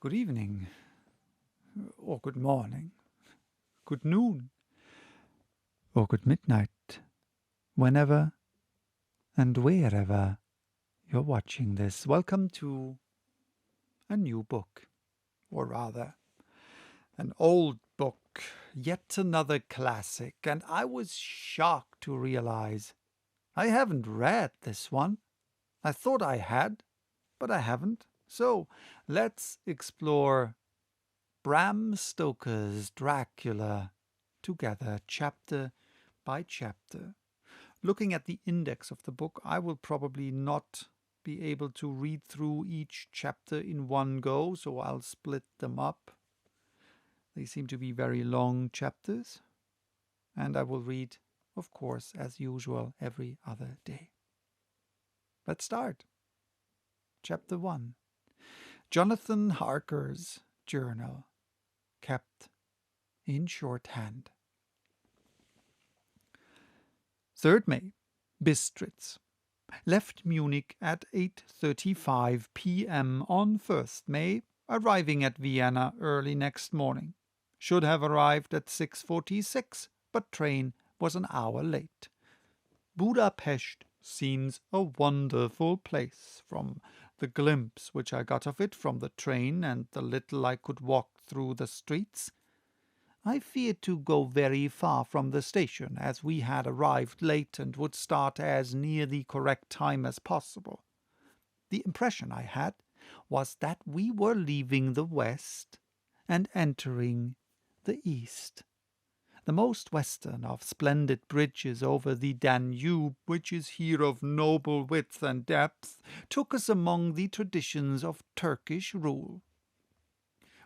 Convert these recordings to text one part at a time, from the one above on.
Good evening, or good morning, good noon, or good midnight, whenever and wherever you're watching this. Welcome to a new book, or rather, an old book, yet another classic, and I was shocked to realize I haven't read this one. I thought I had, but I haven't. So let's explore Bram Stoker's Dracula together, chapter by chapter. Looking at the index of the book, I will probably not be able to read through each chapter in one go, so I'll split them up. They seem to be very long chapters, and I will read, of course, as usual, every other day. Let's start. Chapter 1. Jonathan Harker's Journal, kept in shorthand. 3rd May, Bistritz. Left Munich at 8:35 p.m. on 1st May, arriving at Vienna early next morning. Should have arrived at 6:46, but train was an hour late. Budapest seems a wonderful place, from the glimpse which I got of it from the train and the little I could walk through the streets. I feared to go very far from the station, as we had arrived late and would start as near the correct time as possible. The impression I had was that we were leaving the west and entering the east. The most western of splendid bridges over the Danube, which is here of noble width and depth, took us among the traditions of Turkish rule.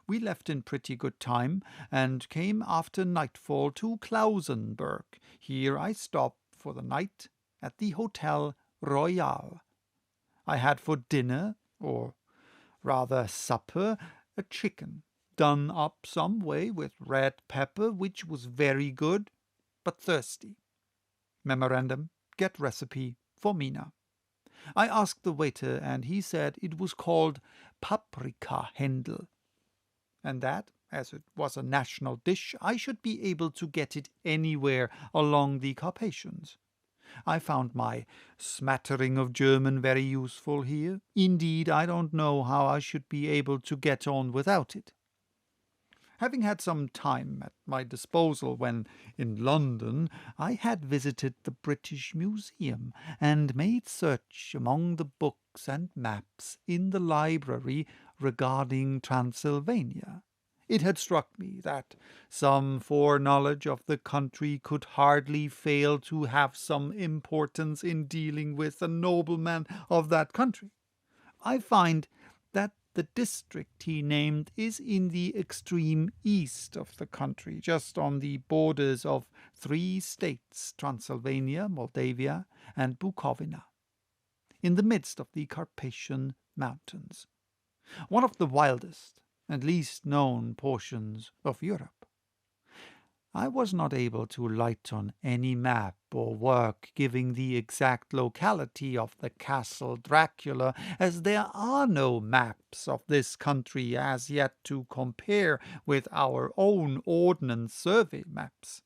We left in pretty good time, and came after nightfall to Klausenburg. Here I stopped for the night at the Hotel Royal. I had for dinner, or rather supper, a chicken, done up some way with red pepper, which was very good, but thirsty. Memorandum, get recipe for Mina. I asked the waiter, and he said it was called paprika Händel, and that, as it was a national dish, I should be able to get it anywhere along the Carpathians. I found my smattering of German very useful here. Indeed, I don't know how I should be able to get on without it. Having had some time at my disposal when, in London, I had visited the British Museum and made search among the books and maps in the library regarding Transylvania, it had struck me that some foreknowledge of the country could hardly fail to have some importance in dealing with a nobleman of that country. I find that the district he named is in the extreme east of the country, just on the borders of 3 states, Transylvania, Moldavia, and Bukovina, in the midst of the Carpathian Mountains, one of the wildest and least known portions of Europe. I was not able to light on any map or work giving the exact locality of the castle Dracula, as there are no maps of this country as yet to compare with our own Ordnance Survey maps.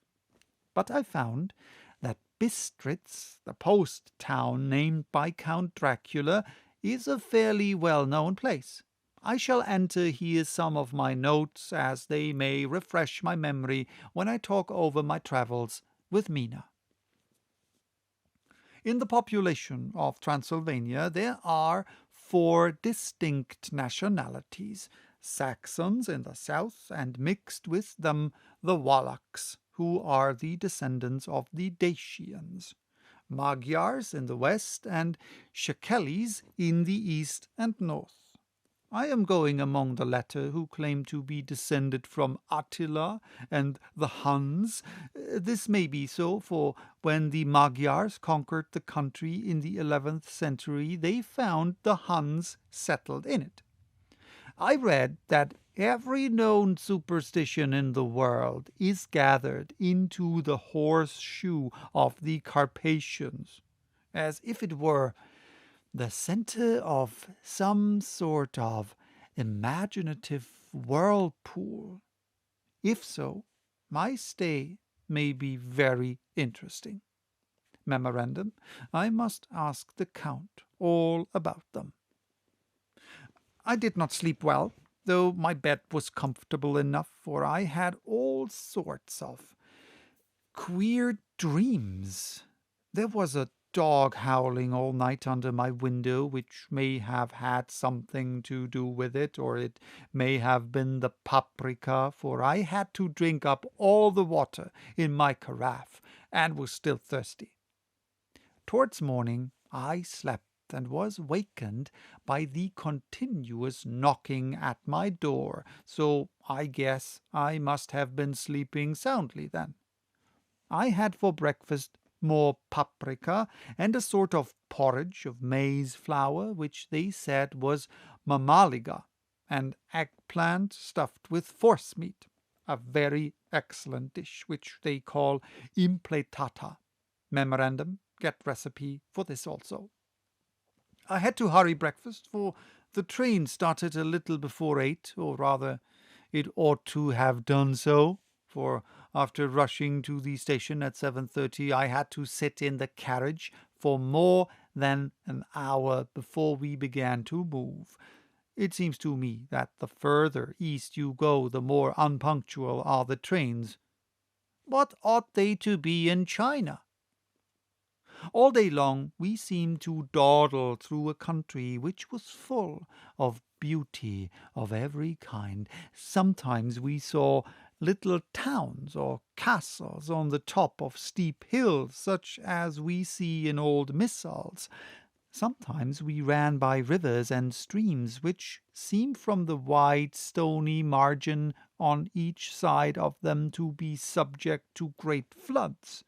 But I found that Bistritz, the post town named by Count Dracula, is a fairly well-known place. I shall enter here some of my notes, as they may refresh my memory when I talk over my travels with Mina. In the population of Transylvania there are 4 distinct nationalities: Saxons in the south, and mixed with them the Wallachs, who are the descendants of the Dacians, Magyars in the west, and Shekelis in the east and north. I am going among the latter, who claim to be descended from Attila and the Huns. This may be so, for when the Magyars conquered the country in the 11th century, they found the Huns settled in it. I read that every known superstition in the world is gathered into the horseshoe of the Carpathians, as if it were the center of some sort of imaginative whirlpool. If so, my stay may be very interesting. Memorandum, I must ask the Count all about them. I did not sleep well, though my bed was comfortable enough, for I had all sorts of queer dreams. There was a dog howling all night under my window, which may have had something to do with it, or it may have been the paprika, for I had to drink up all the water in my carafe, and was still thirsty. Towards morning I slept, and was wakened by the continuous knocking at my door, so I guess I must have been sleeping soundly then. I had for breakfast more paprika and a sort of porridge of maize flour, which they said was mamaliga, and eggplant stuffed with forcemeat, a very excellent dish, which they call impletata. Memorandum, get recipe for this also. I had to hurry breakfast, for the train started a little before 8, or rather, it ought to have done so, for after rushing to the station at 7:30, I had to sit in the carriage for more than an hour before we began to move. It seems to me that the further east you go, the more unpunctual are the trains. What ought they to be in China? All day long we seemed to dawdle through a country which was full of beauty of every kind. Sometimes we saw little towns or castles on the top of steep hills, such as we see in old missals. Sometimes we ran by rivers and streams, which seemed from the wide stony margin on each side of them to be subject to great floods.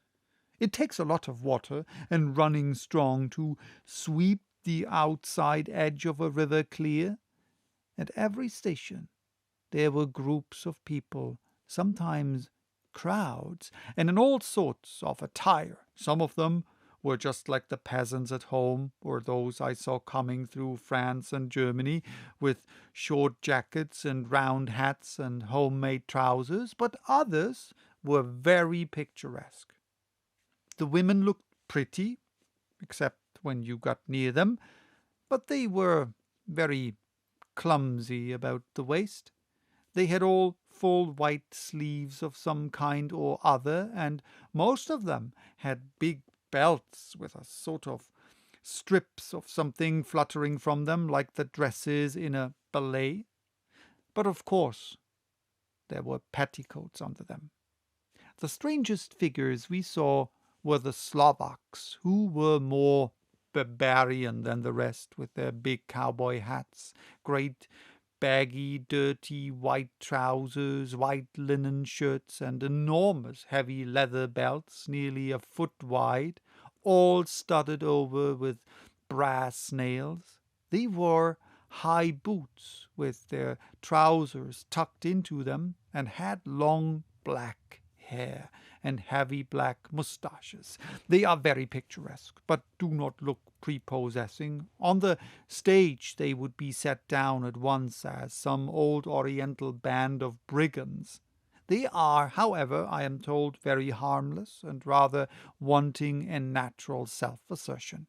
It takes a lot of water and running strong to sweep the outside edge of a river clear. At every station there were groups of people, sometimes crowds, and in all sorts of attire. Some of them were just like the peasants at home, or those I saw coming through France and Germany, with short jackets and round hats and homemade trousers, but others were very picturesque. The women looked pretty, except when you got near them, but they were very clumsy about the waist. They had all full white sleeves of some kind or other, and most of them had big belts with a sort of strips of something fluttering from them, like the dresses in a ballet. But of course there were petticoats under them. The strangest figures we saw were the Slovaks, who were more barbarian than the rest, with their big cowboy hats, great baggy, dirty white trousers, white linen shirts, and enormous heavy leather belts, nearly a foot wide, all studded over with brass nails. They wore high boots, with their trousers tucked into them, and had long black hair and heavy black moustaches. They are very picturesque, but do not look prepossessing. On the stage they would be set down at once as some old oriental band of brigands. They are, however, I am told, very harmless, and rather wanting in natural self-assertion.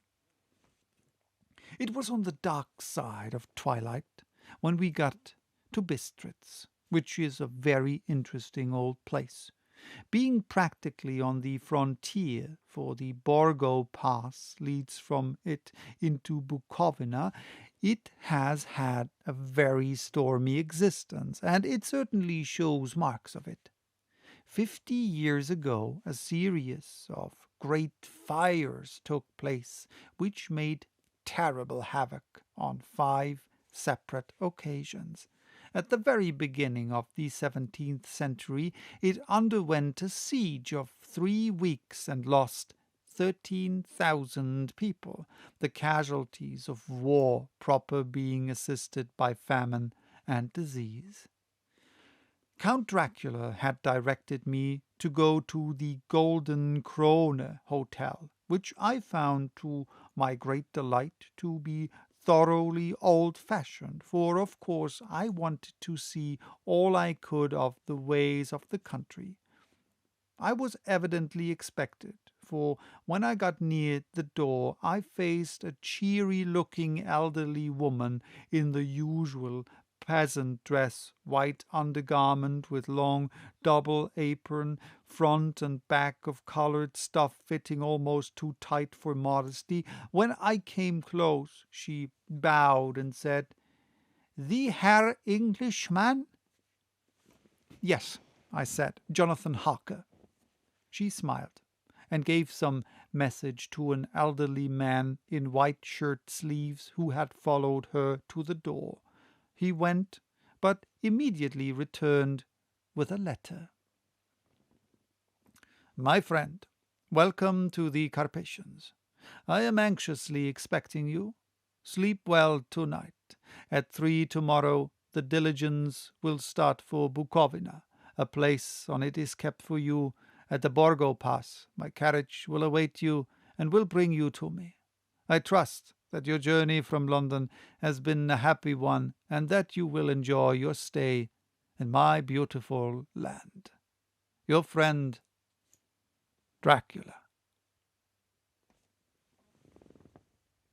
It was on the dark side of twilight when we got to Bistritz, which is a very interesting old place. Being practically on the frontier, for the Borgo Pass leads from it into Bukovina, it has had a very stormy existence, and it certainly shows marks of it. 50 years ago, a series of great fires took place, which made terrible havoc on 5 separate occasions. At the very beginning of the 17th century, it underwent a siege of 3 weeks and lost 13,000 people, the casualties of war proper being assisted by famine and disease. Count Dracula had directed me to go to the Golden Krone Hotel, which I found, to my great delight, to be thoroughly old-fashioned, for of course I wanted to see all I could of the ways of the country. I was evidently expected, for when I got near the door I faced a cheery-looking elderly woman in the usual peasant dress, white undergarment with long double apron, front and back of coloured stuff fitting almost too tight for modesty. When I came close, she bowed and said, "The Herr Englishman?" "Yes," I said, "Jonathan Harker." She smiled, and gave some message to an elderly man in white shirt-sleeves who had followed her to the door. He went, but immediately returned with a letter. "My friend, welcome to the Carpathians. I am anxiously expecting you. Sleep well tonight. At 3 tomorrow the diligence will start for Bukovina. A place on it is kept for you at the Borgo Pass. My carriage will await you and will bring you to me. I trust that your journey from London has been a happy one, and that you will enjoy your stay in my beautiful land. Your friend, Dracula."